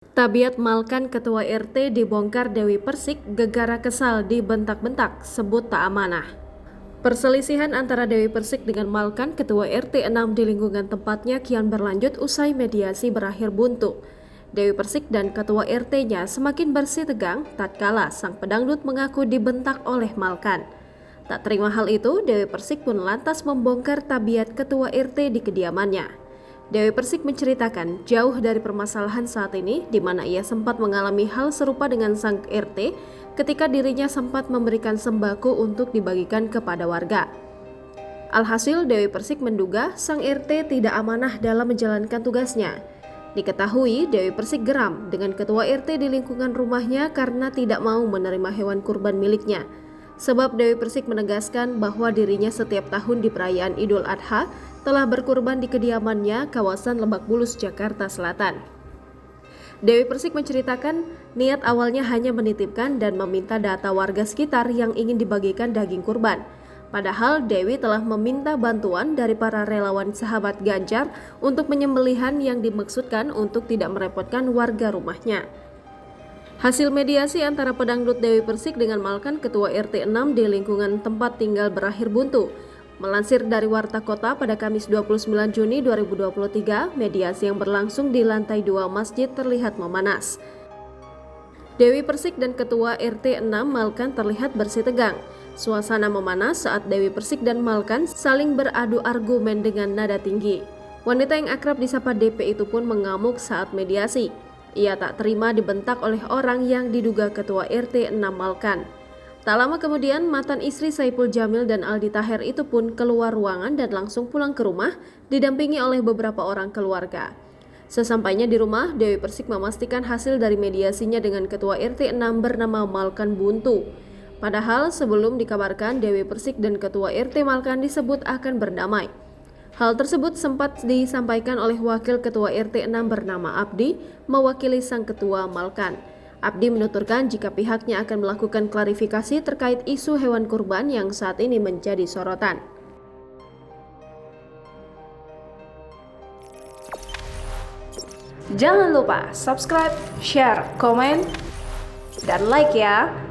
Tabiat Malkan Ketua RT dibongkar Dewi Persik, gegara kesal dibentak-bentak, sebut tak amanah. Perselisihan antara Dewi Persik dengan Malkan Ketua RT 6 di lingkungan tempatnya kian berlanjut usai mediasi berakhir buntu. Dewi Persik dan Ketua RT-nya semakin bersih tegang tatkala sang pedangdut mengaku dibentak oleh Malkan. Tak terima hal itu, Dewi Persik pun lantas membongkar tabiat Ketua RT di kediamannya. Dewi Persik menceritakan jauh dari permasalahan saat ini di mana ia sempat mengalami hal serupa dengan sang RT ketika dirinya sempat memberikan sembako untuk dibagikan kepada warga. Alhasil Dewi Persik menduga sang RT tidak amanah dalam menjalankan tugasnya. Diketahui Dewi Persik geram dengan ketua RT di lingkungan rumahnya karena tidak mau menerima hewan kurban miliknya. Sebab Dewi Persik menegaskan bahwa dirinya setiap tahun di perayaan Idul Adha telah berkurban di kediamannya kawasan Lebak Bulus, Jakarta Selatan. Dewi Persik menceritakan niat awalnya hanya menitipkan dan meminta data warga sekitar yang ingin dibagikan daging kurban. Padahal Dewi telah meminta bantuan dari para relawan sahabat Ganjar untuk penyembelihan yang dimaksudkan untuk tidak merepotkan warga rumahnya. Hasil mediasi antara pedangdut Dewi Persik dengan Malkan Ketua RT 6 di lingkungan tempat tinggal berakhir buntu. Melansir dari Warta Kota pada Kamis 29 Juni 2023, mediasi yang berlangsung di lantai 2 masjid terlihat memanas. Dewi Persik dan Ketua RT 6 Malkan terlihat bersih tegang. Suasana memanas saat Dewi Persik dan Malkan saling beradu argumen dengan nada tinggi. Wanita yang akrab disapa DP itu pun mengamuk saat mediasi. Ia tak terima dibentak oleh orang yang diduga Ketua RT 6 Malkan. Tak lama kemudian, mantan istri Saipul Jamil dan Aldi Taher itu pun keluar ruangan dan langsung pulang ke rumah, didampingi oleh beberapa orang keluarga. Sesampainya di rumah, Dewi Persik memastikan hasil dari mediasinya dengan Ketua RT 6 bernama Malkan buntu. Padahal sebelum dikabarkan Dewi Persik dan Ketua RT Malkan disebut akan berdamai. Hal tersebut sempat disampaikan oleh Wakil Ketua RT 6 bernama Abdi, mewakili sang Ketua Malkan. Abdi menuturkan jika pihaknya akan melakukan klarifikasi terkait isu hewan kurban yang saat ini menjadi sorotan. Jangan lupa subscribe, share, komen, dan like ya!